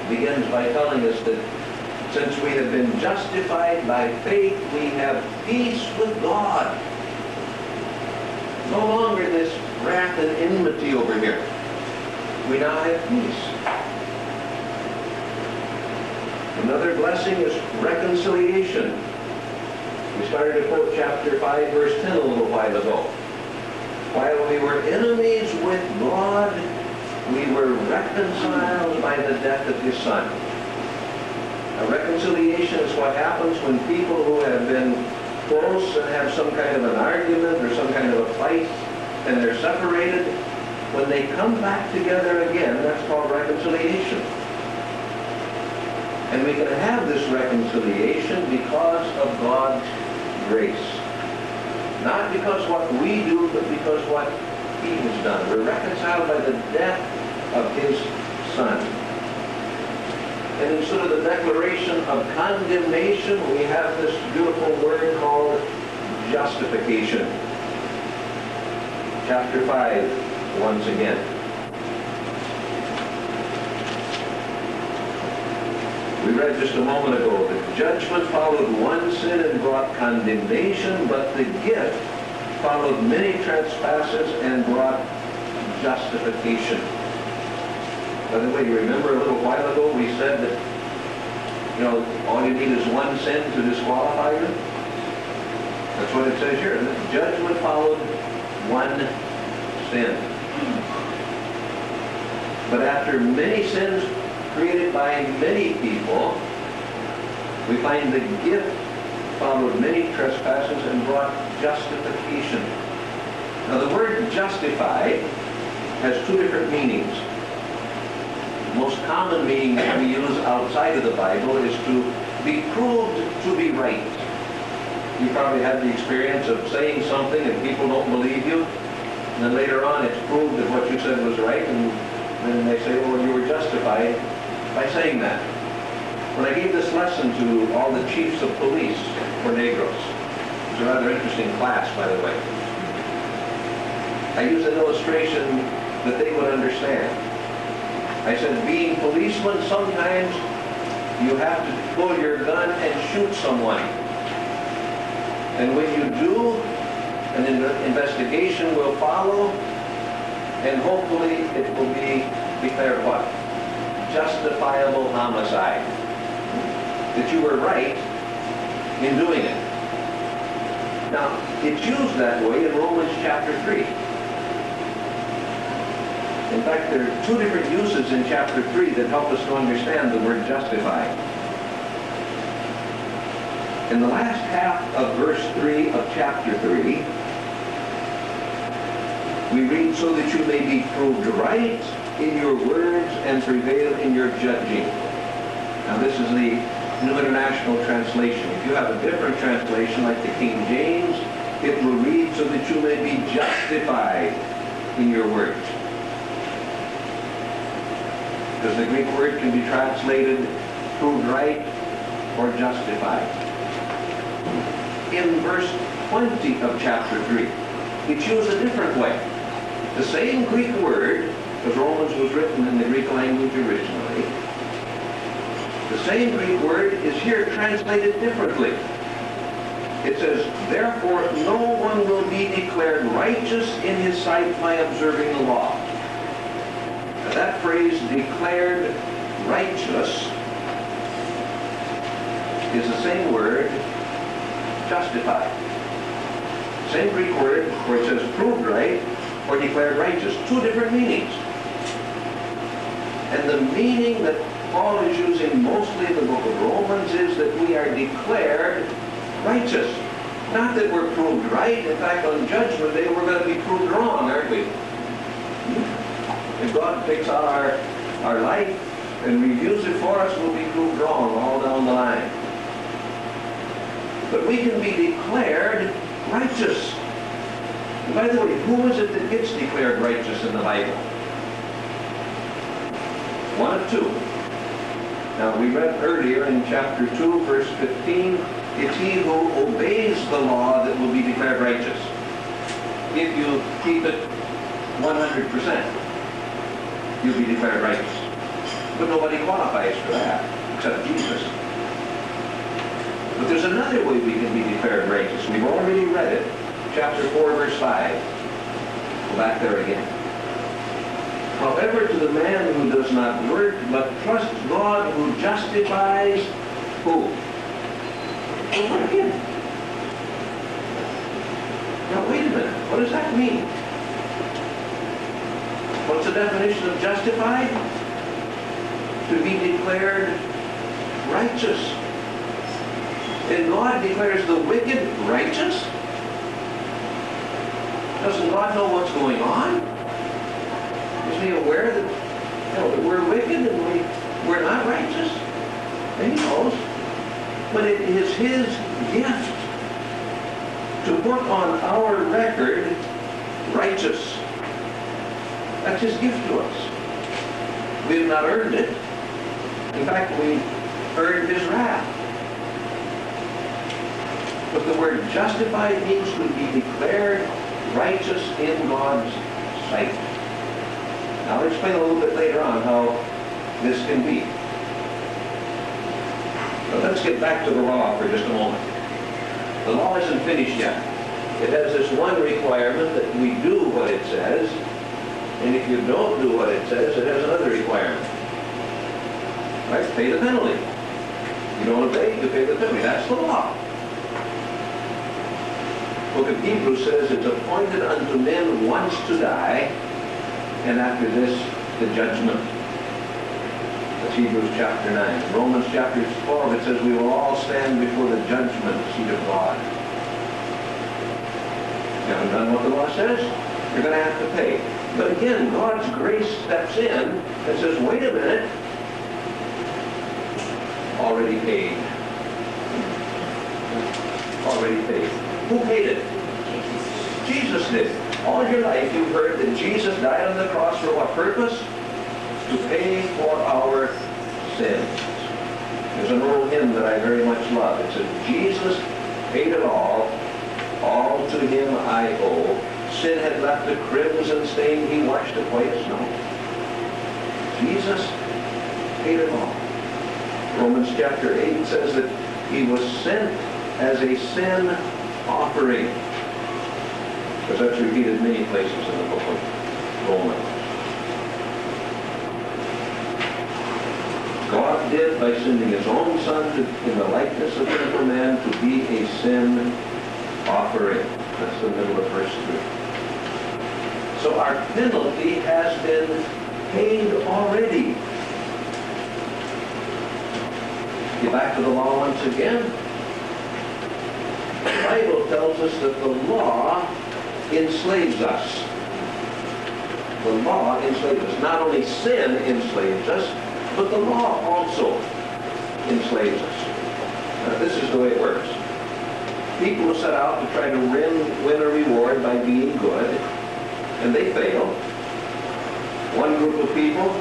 begins by telling us that since we have been justified by faith, we have peace with God. No longer this wrath and enmity over here. We now have peace. Another blessing is reconciliation. We started to quote chapter 5, verse 10 a little while ago. While we were enemies with God, we were reconciled by the death of His Son. Now, reconciliation is what happens when people who have been close and have some kind of an argument or some kind of a fight, and they're separated, when they come back together again, that's called reconciliation. And we can have this reconciliation because of God's grace. Not because what we do, but because what He has done. We're reconciled by the death of His Son. And instead of the declaration of condemnation, we have this beautiful word called justification. Chapter 5, once again. We read just a moment ago that judgment followed one sin and brought condemnation, but the gift followed many trespasses and brought justification. By the way, you remember a little while ago we said that, all you need is one sin to disqualify you? That's what it says here. Judgment followed one sin. But after many sins created by many people, we find the gift followed many trespasses and brought justification. Now the word justify has two different meanings. The most common meaning that we use outside of the Bible is to be proved to be right. You probably had the experience of saying something and people don't believe you, and then later on it's proved that what you said was right, and then they say, well, you were justified by saying that. When I gave this lesson to all the chiefs of police for Negros, it's a rather interesting class, by the way, I used an illustration that they would understand. I said, being policemen, sometimes you have to pull your gun and shoot someone. And when you do, an investigation will follow, and hopefully it will be declared what? Justifiable homicide. That you were right in doing it. Now, it's used that way in Romans chapter 3. In fact, there are two different uses in chapter 3 that help us to understand the word justify. In the last half of verse 3 of chapter 3, we read, so that you may be proved right in your words and prevail in your judging. Now this is the New International Translation. If you have a different translation like the King James, it will read, so that you may be justified in your words. Because the Greek word can be translated proved right or justified. In verse 20 of chapter 3, it's used a different way. The same Greek word, because Romans was written in the Greek language originally, the same Greek word is here translated differently. It says, therefore no one will be declared righteous in his sight by observing the law. Now, that phrase, declared righteous, is the same word, justified. Same Greek word where it says proved right or declared righteous. Two different meanings. And the meaning that Paul is using mostly in the book of Romans is that we are declared righteous. Not that we're proved right. In fact, on Judgment Day, we're going to be proved wrong, aren't we? If God takes out our life and reviews it for us, we'll be proved wrong all down the line. But we can be declared righteous. And by the way, who is it that gets declared righteous in the Bible? One of two. Now, we read earlier in chapter 2, verse 15, it's he who obeys the law that will be declared righteous. If you keep it 100%, you'll be declared righteous. But nobody qualifies for that, except Jesus. But there's another way we can be declared righteous. We've already read it. Chapter 4, verse 5. Go back there again. However, to the man who does not work, but trusts God who justifies who? Him. Now, wait a minute. What does that mean? What's the definition of justified? To be declared righteous. And God declares the wicked righteous? Doesn't God know what's going on? Isn't He aware that, that we're wicked and we're not righteous? And He knows. But it is His gift to put on our record righteous. That's His gift to us. We have not earned it. In fact, we earned His wrath. But the word justified means to be declared righteous in God's sight. Now, I'll explain a little bit later on how this can be. But let's get back to the law for just a moment. The law isn't finished yet. It has this one requirement that we do what it says, and if you don't do what it says, it has another requirement. Right? Pay the penalty. You don't obey, you pay the penalty. That's the law. The book of Hebrews says it's appointed unto men once to die, and after this, the judgment. That's Hebrews chapter 9. Romans chapter 12, it says we will all stand before the judgment seat of God. You haven't done what the law says, you're going to have to pay. But again, God's grace steps in and says, wait a minute, already paid. Already paid. Who paid it? Jesus did. All your life you've heard that Jesus died on the cross for what purpose? To pay for our sins. There's an old hymn that I very much love. It says, Jesus paid it all to Him I owe. Sin had left a crimson stain, He washed it white as snow. Jesus paid it all. Romans chapter 8 says that He was sent as a sin offering. Because that's repeated many places in the book of Romans. God did by sending His own Son in the likeness of sinful man to be a sin offering. That's the middle of verse 3. So our penalty has been paid already. Get back to the law once again. The Bible tells us that the law enslaves us. The law enslaves us. Not only sin enslaves us, but the law also enslaves us. Now, this is the way it works. People who set out to try to win a reward by being good, and they fail. One group of people